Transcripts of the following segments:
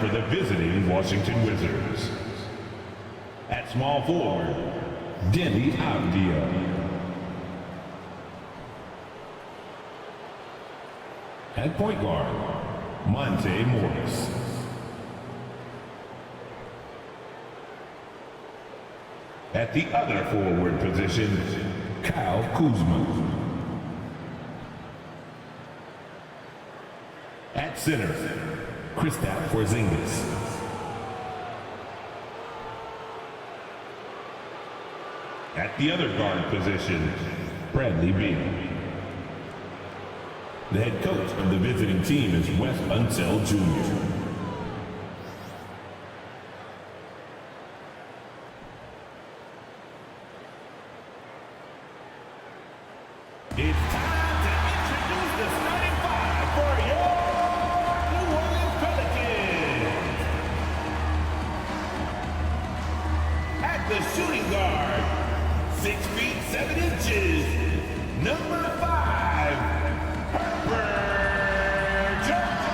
for the visiting Washington Wizards. At small forward, Deni Avdia. At point guard, Monte Morris. At the other forward position, Kyle Kuzma. At center, Kristaps Porzingis. At the other guard position, Bradley Beal. The head coach of the visiting team is Wes Unseld Jr. It's time to introduce the starting five for your New Orleans Pelicans. At the shooting guard, 6 feet 7 inches, number 5, Herbert Jones.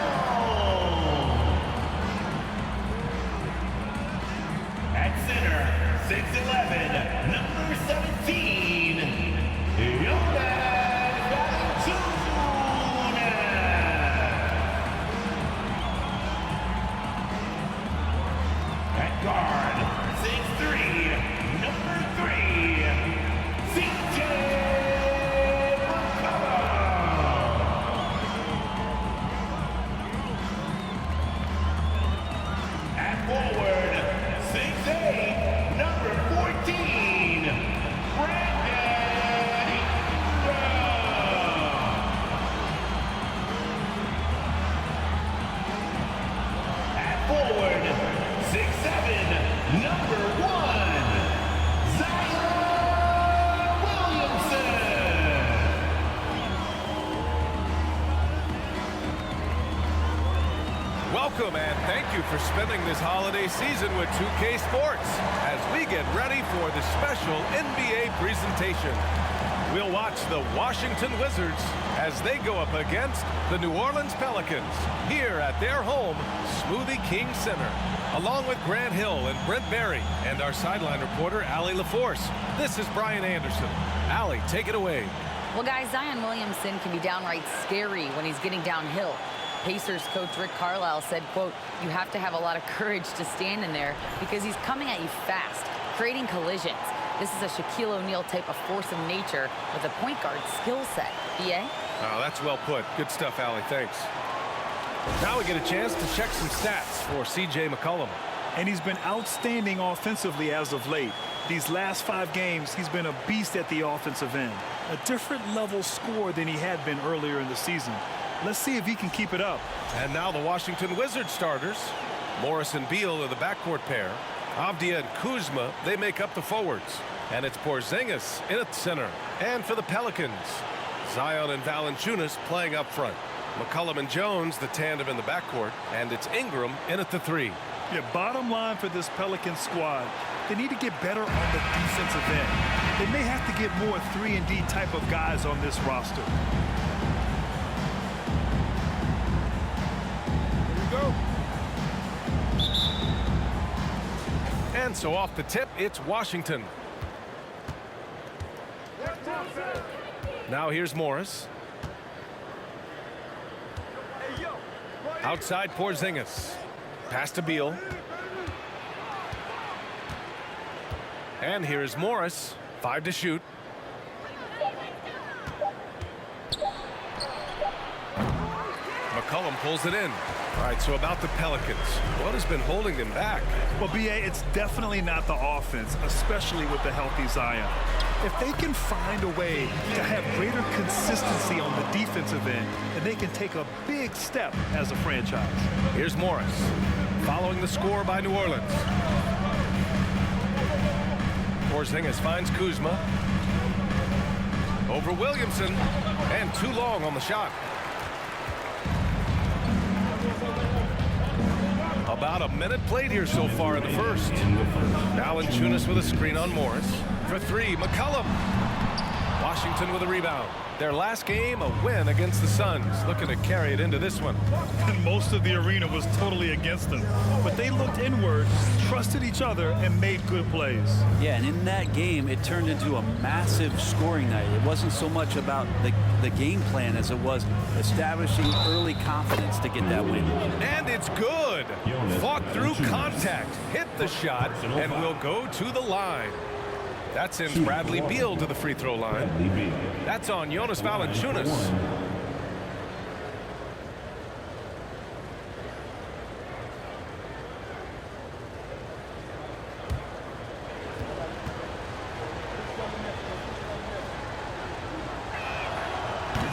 At center, 6'11", number 17, Jonas Valanciunas. At guard, 6'3", number 3, CJ McCollum. At forward, 6'8", number 14, Brandon Ingram. At forward, 6'7", number 1, Zion Williamson. Welcome and thank you for spending this holiday season with 2K Sports as we get ready for the special NBA presentation. We'll watch the Washington Wizards as they go up against the New Orleans Pelicans here at their home, Smoothie King Center. Along with Grant Hill and Brent Berry and our sideline reporter, Allie LaForce, this is Brian Anderson. Allie, take it away. Well, guys, Zion Williamson can be downright scary when he's getting downhill. Pacers coach Rick Carlisle said, quote, "You have to have a lot of courage to stand in there because he's coming at you fast, creating collisions. This is a Shaquille O'Neal type of force of nature with a point guard skill set." BA? Oh, that's well put. Good stuff, Allie. Thanks. Now we get a chance to check some stats for CJ McCollum. And he's been outstanding offensively as of late. These last 5 games, he's been a beast at the offensive end. A different level score than he had been earlier in the season. Let's see if he can keep it up. And now the Washington Wizards starters. Morris and Beal are the backcourt pair. Avdia and Kuzma, they make up the forwards. And it's Porzingis in at center. And for the Pelicans, Zion and Valanciunas playing up front. McCollum and Jones, the tandem in the backcourt. And it's Ingram in at the 3. Yeah, bottom line for this Pelicans squad, they need to get better on the defensive end. They may have to get more 3-and-D type of guys on this roster. And so off the tip, it's Washington. Now here's Morris. Outside Porzingis. Pass to Beal. And here's Morris. 5 to shoot. McCollum pulls it in. All right, so about the Pelicans, what has been holding them back? Well, BA, it's definitely not the offense, especially with the healthy Zion. If they can find a way to have greater consistency on the defensive end, then they can take a big step as a franchise. Here's Morris, following the score by New Orleans. Porzingis finds Kuzma. Over Williamson, and too long on the shot. About a minute played here so far in the first. Valanciunas with a screen on Morris. For 3, McCollum. Washington with a rebound. Their last game, a win against the Suns. Looking to carry it into this one. And most of the arena was totally against them. But they looked inward, trusted each other, and made good plays. Yeah, and in that game, it turned into a massive scoring night. It wasn't so much about the game plan as it was establishing early confidence to get that win. And it's good. Fought through contact, hit the shot, and will go to the line. That sends Bradley Beal to the free throw line. That's on Jonas Valanciunas.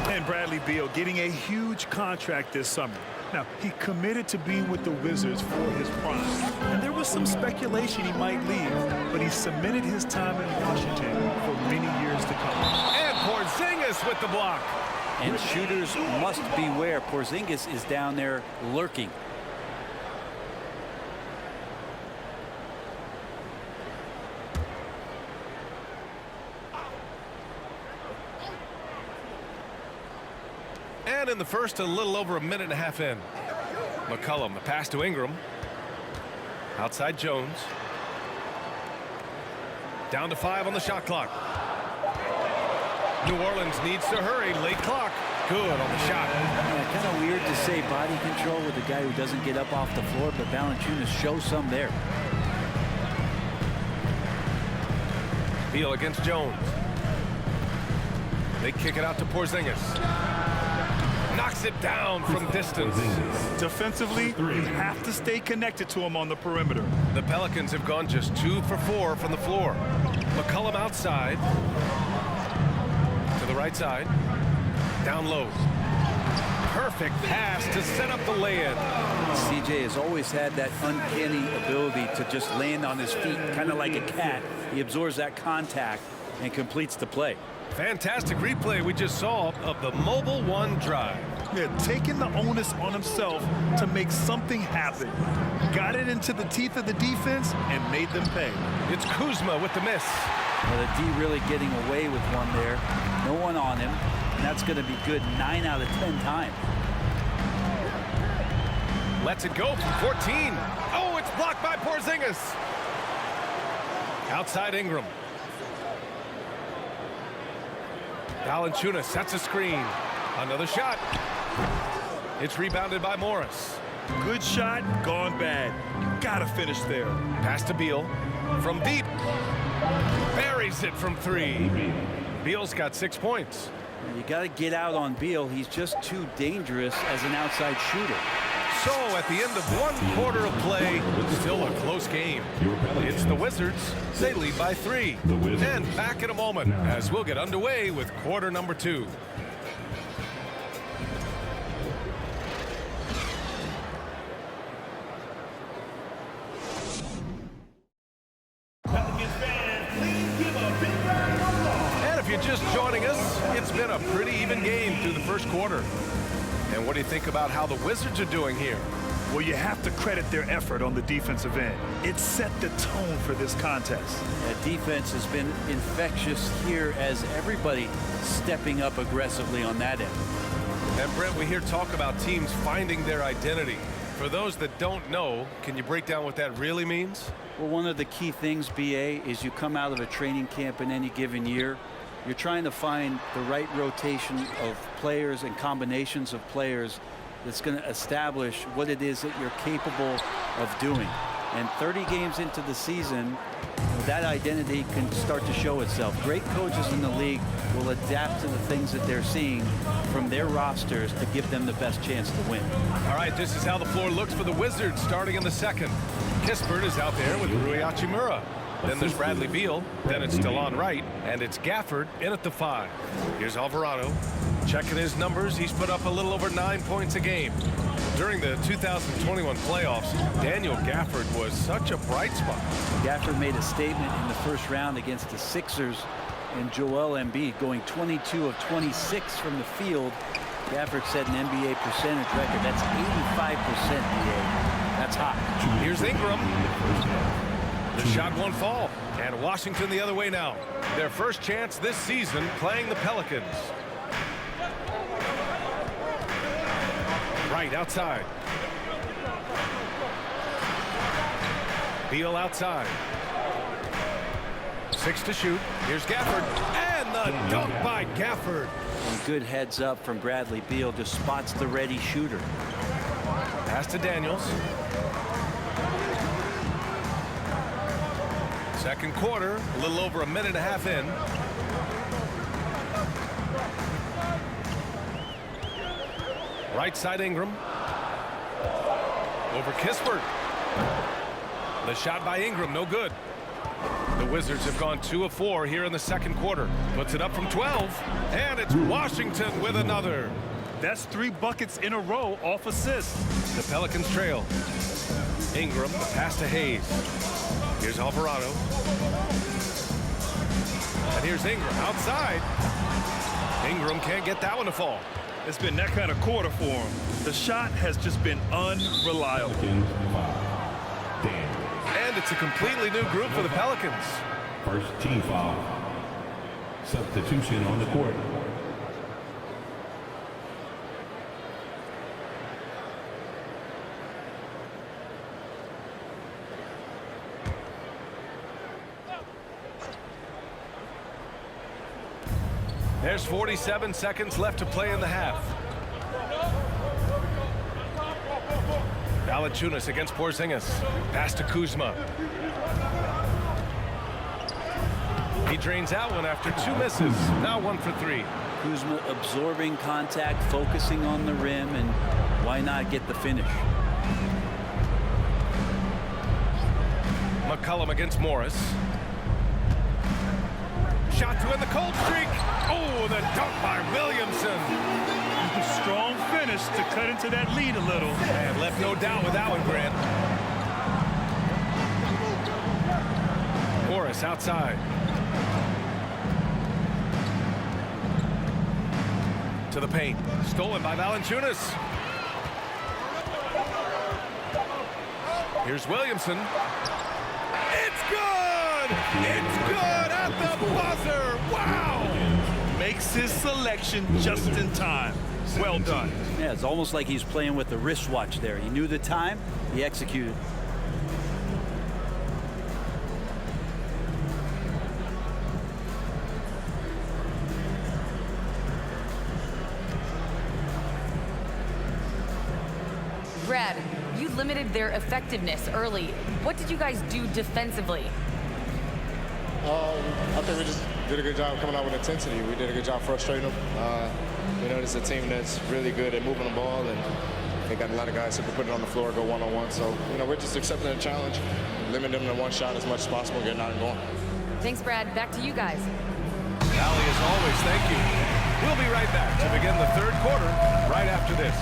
And Bradley Beal getting a huge contract this summer. Now, he committed to being with the Wizards for his prime. And there was some speculation he might leave, but he cemented his time in Washington for many years to come. And Porzingis with the block. And shooters must beware. Porzingis is down there lurking. And in the first, a little over a minute and a half in. McCollum, the pass to Ingram. Outside Jones. Down to 5 on the shot clock. New Orleans needs to hurry. Late clock. Good on the shot. Yeah, kind of weird to say body control with a guy who doesn't get up off the floor, but Valanciunas shows some there. Beal against Jones. They kick it out to Porzingis. Knocks it down from distance. Defensively, you have to stay connected to him on the perimeter. The Pelicans have gone just 2 for 4 from the floor. McCollum outside. To the right side. Down low. Perfect pass to set up the lay-in. CJ has always had that uncanny ability to just land on his feet, kind of like a cat. He absorbs that contact and completes the play. Fantastic replay we just saw of the Mobile One drive. Yeah, taking the onus on himself to make something happen. Got it into the teeth of the defense and made them pay. It's Kuzma with the miss. Well, the D really getting away with one there. No one on him. And that's going to be good 9 out of 10 times. Lets it go from 14. Oh, it's blocked by Porzingis. Outside Ingram. Valanciunas sets a screen. Another shot. It's rebounded by Morris. Good shot, gone bad. Gotta finish there. Pass to Beal. From deep. Buries it from 3. Beal's got 6 points. You got to get out on Beal. He's just too dangerous as an outside shooter. So at the end of 1 quarter of play, still a close game. It's the Wizards. They lead by 3. And back in a moment as we'll get underway with quarter number 2. And if you're just joining us, it's been a pretty even game through the first quarter. And what do you think about how the Wizards are doing here? Well, you have to credit their effort on the defensive end. It set the tone for this contest. That defense has been infectious here as everybody stepping up aggressively on that end. And Brent, we hear talk about teams finding their identity. For those that don't know, can you break down what that really means? Well, one of the key things, BA, is you come out of a training camp in any given year. You're trying to find the right rotation of players and combinations of players that's going to establish what it is that you're capable of doing. And 30 games into the season, that identity can start to show itself. Great coaches in the league will adapt to the things that they're seeing from their rosters to give them the best chance to win. All right, this is how the floor looks for the Wizards starting in the second. Kispert is out there with Rui Hachimura. Then there's Bradley Beal. Then it's DeLon Wright. And it's Gafford in at the 5. Here's Alvarado. Checking his numbers, he's put up a little over 9 points a game. During the 2021 playoffs, Daniel Gafford was such a bright spot. Gafford made a statement in the first round against the Sixers and Joel Embiid going 22 of 26 from the field. Gafford set an NBA percentage record. That's 85%, BA. That's hot. Here's Ingram. The shot won't fall. And Washington the other way now. Their first chance this season playing the Pelicans. Right outside. Beal outside. 6 to shoot. Here's Gafford. And the dunk by Gafford. And good heads up from Bradley Beal. Just spots the ready shooter. Pass to Daniels. Second quarter, a little over a minute and a half in. Right side Ingram. Over Kispert. The shot by Ingram, no good. The Wizards have gone 2 of 4 here in the second quarter. Puts it up from 12. And it's Washington with another. That's 3 buckets in a row off assists. The Pelicans trail. Ingram, the pass to Hayes. Here's Alvarado. And here's Ingram outside. Ingram can't get that one to fall. It's been that kind of quarter for him. The shot has just been unreliable. And it's a completely new group for the Pelicans. First team foul. Substitution on the court. There's 47 seconds left to play in the half. Valanciunas against Porzingis. Pass to Kuzma. He drains out one after 2 misses. Now 1 for 3. Kuzma absorbing contact, focusing on the rim, and why not get the finish? McCollum against Morris. Shot to end the cold streak. Oh, the dunk by Williamson. Strong finish to cut into that lead a little. And left no doubt with that one, Grant. Morris outside. To the paint. Stolen by Valanciunas. Here's Williamson. It's good! It's good at the buzzer! Wow! Makes his selection just in time. Well done. Yeah, it's almost like he's playing with the wristwatch there. He knew the time, he executed. Brad, you limited their effectiveness early. What did you guys do defensively? I think we just did a good job coming out with intensity. We did a good job frustrating them. You know, this is a team that's really good at moving the ball, and they got a lot of guys who can put it on the floor, go one-on-one. So, you know, we're just accepting the challenge, limiting them to one shot as much as possible, getting out and going. Thanks, Brad. Back to you guys. Allie, as always, thank you. We'll be right back to begin the third quarter right after this.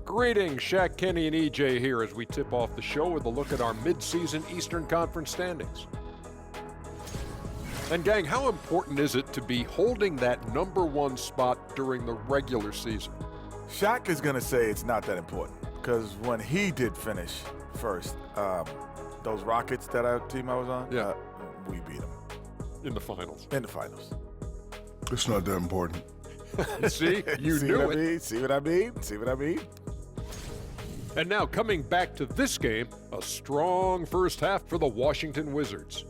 Greetings, Shaq, Kenny, and EJ here as we tip off the show with a look at our mid-season Eastern Conference standings. And gang, how important is it to be holding that #1 spot during the regular season? Shaq is going to say it's not that important because when he did finish first, those Rockets that our team I was on, we beat them. In the finals. In the finals. It's not that important. See? You See knew what I it. mean? See what I mean? See what I mean? And now coming back to this game, a strong first half for the Washington Wizards.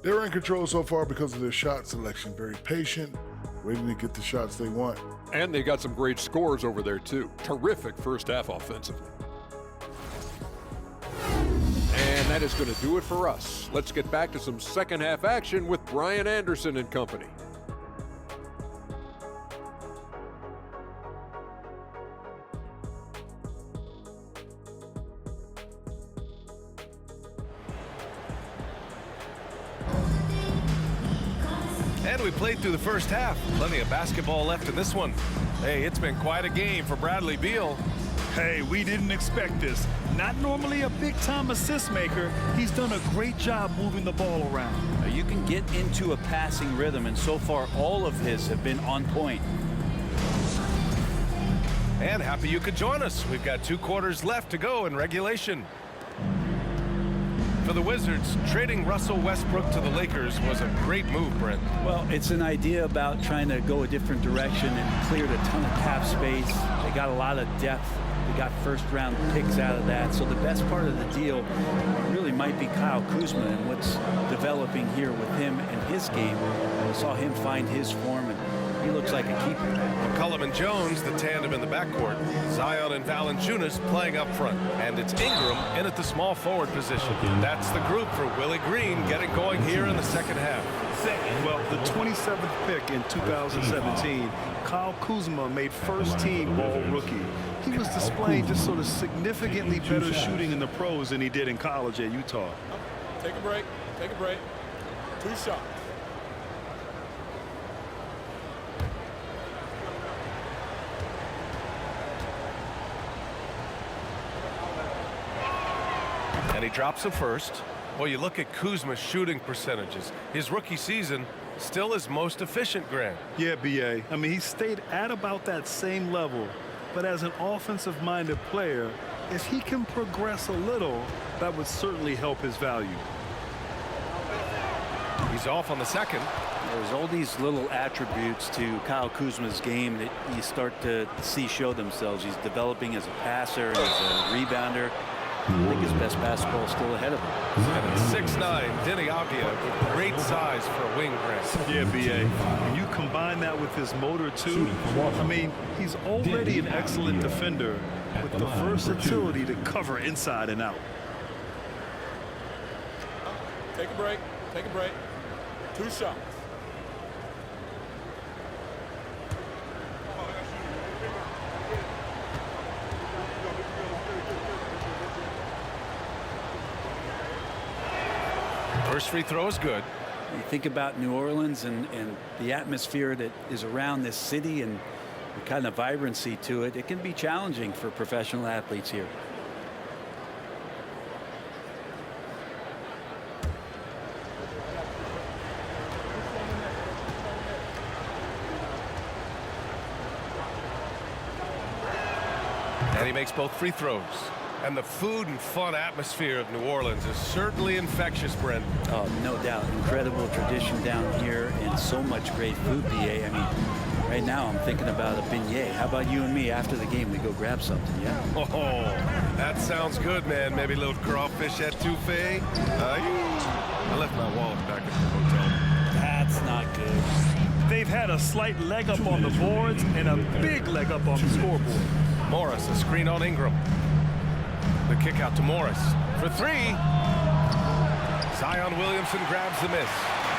They were in control so far because of their shot selection. Very patient, waiting to get the shots they want. And they got some great scores over there, too. Terrific first half offensively. And that is going to do it for us. Let's get back to some second half action with Brian Anderson and company. And we played through the first half. Plenty of basketball left in this one. Hey, it's been quite a game for Bradley Beal. Hey, we didn't expect this. Not normally a big-time assist maker. He's done a great job moving the ball around. You can get into a passing rhythm, and so far all of his have been on point. And happy you could join us. We've got 2 quarters left to go in regulation. For the Wizards, trading Russell Westbrook to the Lakers was a great move, Brent. Well, it's an idea about trying to go a different direction and cleared a ton of cap space. They got a lot of depth. They got first-round picks out of that. So the best part of the deal really might be Kyle Kuzma and what's developing here with him and his game. We saw him find his form, and he looks like a keeper. McCollum and Jones, the tandem in the backcourt. Zion and Valanciunas playing up front. And it's Ingram in at the small forward position. That's the group for Willie Green getting going here in the second half. Well, the 27th pick in 2017, Kyle Kuzma made first-team All-Rookie. He was displaying just sort of significantly better shooting in the pros than he did in college at Utah. Take a break. Take a break. 2 shots. And he drops a first. Well, you look at Kuzma's shooting percentages. His rookie season still his most efficient, Grant. Yeah, B.A. I mean, he stayed at about that same level. But as an offensive-minded player, if he can progress a little, that would certainly help his value. He's off on the second. There's all these little attributes to Kyle Kuzma's game that you start to see show themselves. He's developing as a passer, as a rebounder. I think his best basketball is still ahead of him. And at 6'9", Denny Avdia, great size for a wing, Grant. Yeah, B.A. When you combine that with his motor, too, I mean, he's already an excellent defender with the versatility to cover inside and out. Take a break. Take a break. 2 shots. First free throw is good. You think about New Orleans and the atmosphere that is around this city and the kind of vibrancy to it. It can be challenging for professional athletes here. And he makes both free throws. And the food and fun atmosphere of New Orleans is certainly infectious, Brent. Oh, no doubt. Incredible tradition down here and so much great food, B.A. I mean, right now I'm thinking about a beignet. How about you and me after the game? We go grab something, yeah? Oh, that sounds good, man. Maybe a little crawfish etouffee. I left my wallet back at the hotel. That's not good. They've had a slight leg up on the boards and a big leg up on the scoreboard. Morris, a screen on Ingram. The kick out to Morris for 3. Zion Williamson grabs the miss.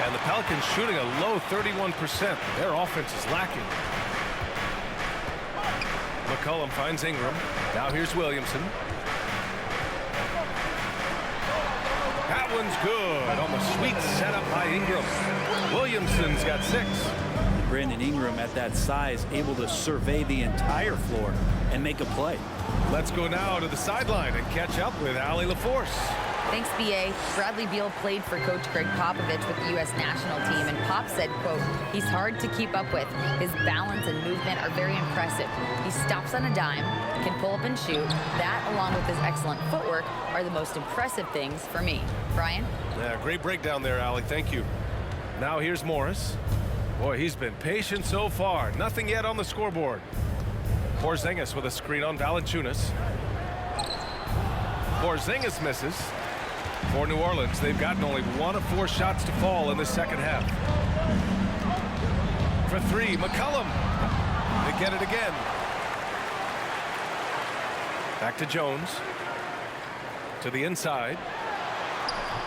And the Pelicans shooting a low 31%. Their offense is lacking. McCollum finds Ingram. Now here's Williamson. That one's good on the sweet setup by Ingram. Williamson's got 6. Brandon Ingram at that size able to survey the entire floor and make a play. Let's go now to the sideline and catch up with Allie LaForce. Thanks, B.A. Bradley Beal played for Coach Greg Popovich with the U.S. national team, and Pop said, quote, he's hard to keep up with. His balance and movement are very impressive. He stops on a dime, can pull up and shoot. That, along with his excellent footwork, are the most impressive things for me. Brian? Yeah, great breakdown there, Allie. Thank you. Now here's Morris. Boy, he's been patient so far. Nothing yet on the scoreboard. Porzingis with a screen on Valanciunas. Porzingis misses. For New Orleans, they've gotten only 1 of 4 shots to fall in the second half. For 3, McCollum. They get it again. Back to Jones. To the inside.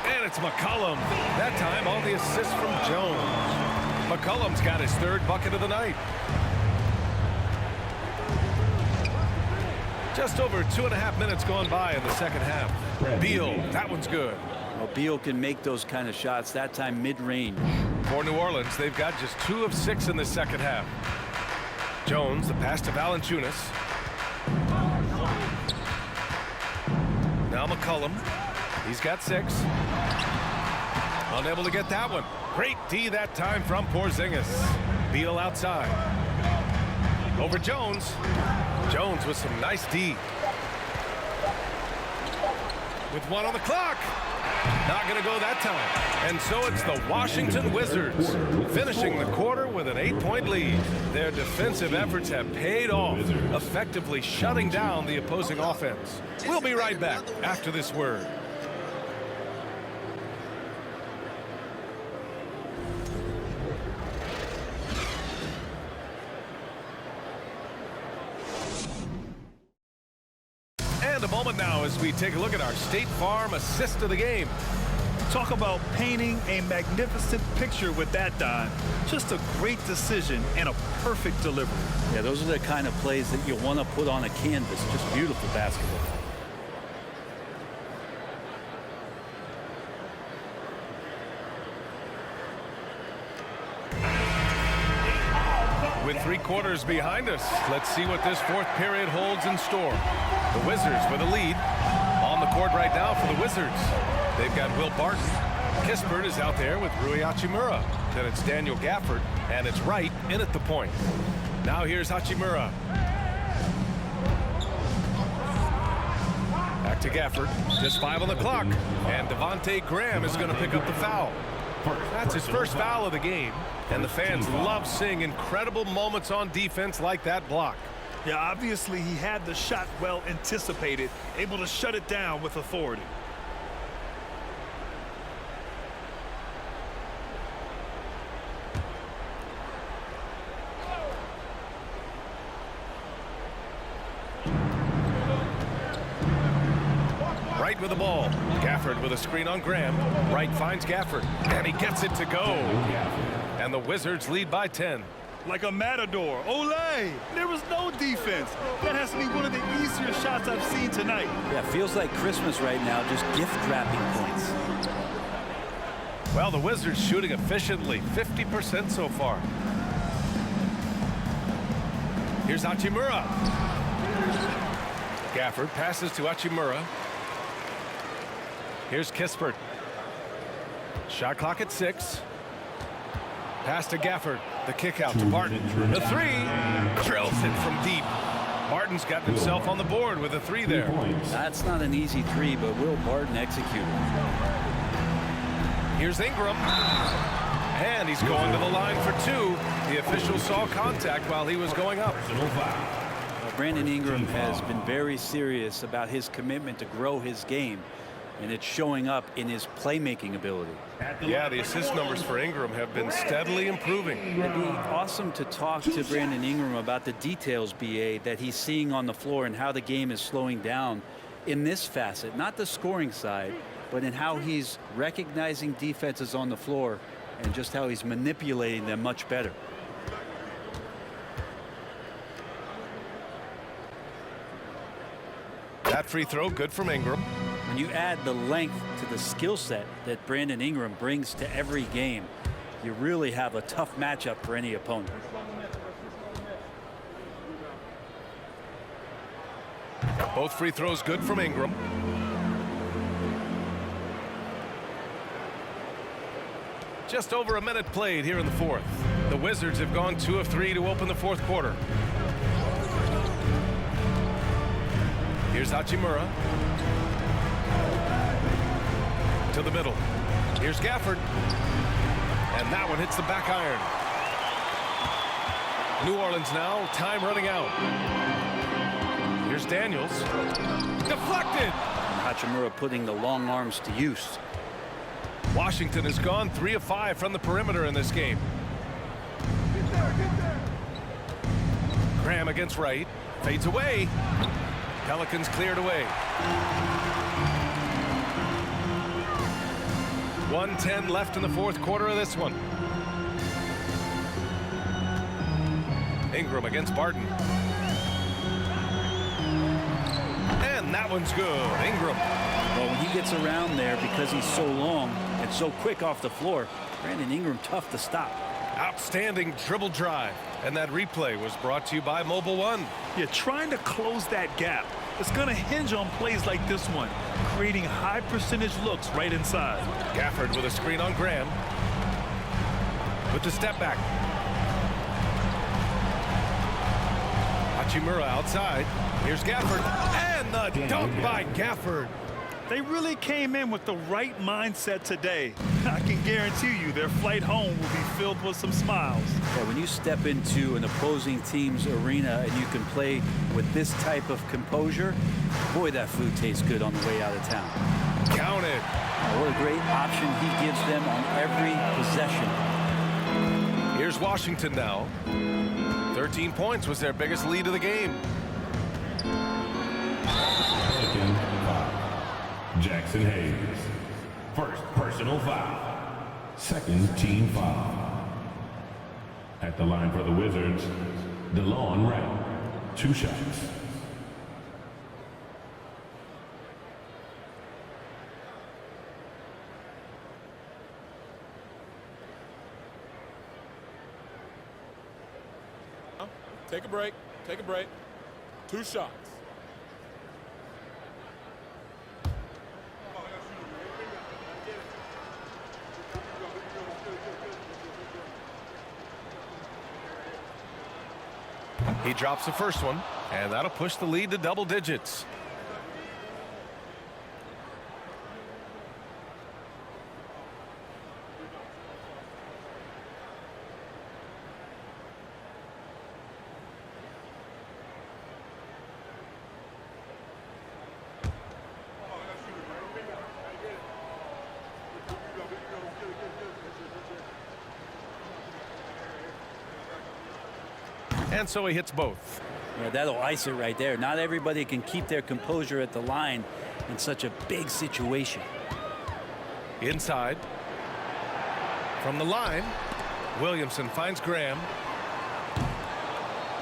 And it's McCollum. That time on the assist from Jones. McCollum's got his 3rd bucket of the night. Just over 2.5 minutes gone by in the second half. Beal, that one's good. Well, Beal can make those kind of shots, that time mid-range. For New Orleans, they've got just 2 of 6 in the second half. Jones, the pass to Valanciunas. Now McCollum. He's got 6. Unable to get that one. Great D that time from Porzingis. Beal outside. Over Jones. Jones with some nice D. With 1 on the clock. Not going to go that time. And so it's the Washington Wizards finishing the quarter with an 8-point lead. Their defensive efforts have paid off, effectively shutting down the opposing offense. We'll be right back after this word. A moment now as we take a look at our State Farm assist of the game. Talk about painting a magnificent picture with that, Don. Just a great decision and a perfect delivery. Yeah, those are the kind of plays that you want to put on a canvas. Just beautiful basketball. With 3 quarters behind us, let's see what this 4th period holds in store. The Wizards with a lead. On the court right now for the Wizards. They've got Will Barton. Kispert is out there with Rui Hachimura. Then it's Daniel Gafford, and it's Wright in at the point. Now here's Hachimura. Back to Gafford. Just 5 on the clock. And Devontae Graham is going to pick up the foul. That's his first foul of the game. And the fans love seeing incredible moments on defense like that block. Yeah, obviously he had the shot well anticipated, able to shut it down with authority. Wright with the ball. Gafford with a screen on Graham. Wright finds Gafford, and he gets it to go. And the Wizards lead by 10. Like a matador. Olay! There was no defense. That has to be one of the easier shots I've seen tonight. Yeah, feels like Christmas right now, just gift wrapping points. Well, the Wizards shooting efficiently, 50% so far. Here's Hachimura. Gafford passes to Hachimura. Here's Kispert. Shot clock at 6. Pass to Gafford. The kick out to Barton. The 3. Drills it from deep. Martin's got himself on the board with a 3 there. That's not an easy 3, but Will Barton executed. Here's Ingram. And he's going to the line for 2. The official saw contact while he was going up. Brandon Ingram has been very serious about his commitment to grow his game, and it's showing up in his playmaking ability. Yeah, the assist numbers for Ingram have been steadily improving. It'd be awesome to talk to Brandon Ingram about the details, BA, that he's seeing on the floor and how the game is slowing down in this facet, not the scoring side, but in how he's recognizing defenses on the floor and just how he's manipulating them much better. That free throw good from Ingram. When you add the length to the skill set that Brandon Ingram brings to every game, you really have a tough matchup for any opponent. Both free throws good from Ingram. Just over a minute played here in the fourth. The Wizards have gone 2 of 3 to open the fourth quarter. Here's Hachimura. To the middle. Here's Gafford. And that one hits the back iron. New Orleans now, time running out. Here's Daniels. Deflected. Hachimura putting the long arms to use. Washington has gone 3 of 5 from the perimeter in this game. Graham against Wright. Fades away. Pelicans cleared away. 1:10 left in the fourth quarter of this one. Ingram against Barton. And that one's good. Ingram. Well, when he gets around there, because he's so long and so quick off the floor, Brandon Ingram tough to stop. Outstanding dribble drive. And that replay was brought to you by Mobile One. You're trying to close that gap. It's going to hinge on plays like this one, creating high percentage looks right inside. Gafford with a screen on Graham. With the step back. Hachimura outside. Here's Gafford. And the dunk by Gafford. They really came in with the right mindset today. I can guarantee you their flight home will be filled with some smiles. Yeah, when you step into an opposing team's arena and you can play with this type of composure, boy, that food tastes good on the way out of town. Count it. What a great option he gives them on every possession. Here's Washington now. 13 points was their biggest lead of the game. Second foul. Jackson Hayes. First personal foul. Second team foul. At the line for the Wizards, DeLon Wright. 2 shots. Take a break. Take a break. 2 shots. He drops the first one, and that'll push the lead to double digits. And so he hits both. Yeah, that'll ice it right there. Not everybody can keep their composure at the line in such a big situation. Inside. From the line, Williamson finds Graham.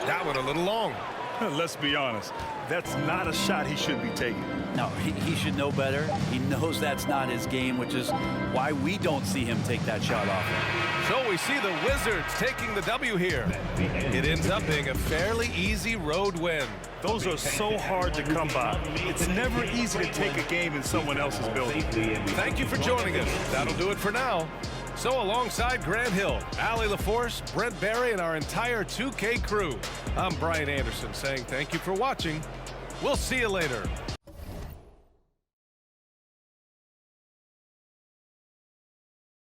That one a little long. Let's be honest. That's not a shot he should be taking. No, he should know better. He knows that's not his game, which is why we don't see him take that shot off. So we see the Wizards taking the W here. It ends up being a fairly easy road win. Those are so hard to come by. It's never easy to take a game in someone else's building. Thank you for joining us. That'll do it for now. So alongside Grant Hill, Allie LaForce, Brent Barry, and our entire 2K crew, I'm Brian Anderson saying thank you for watching. We'll see you later.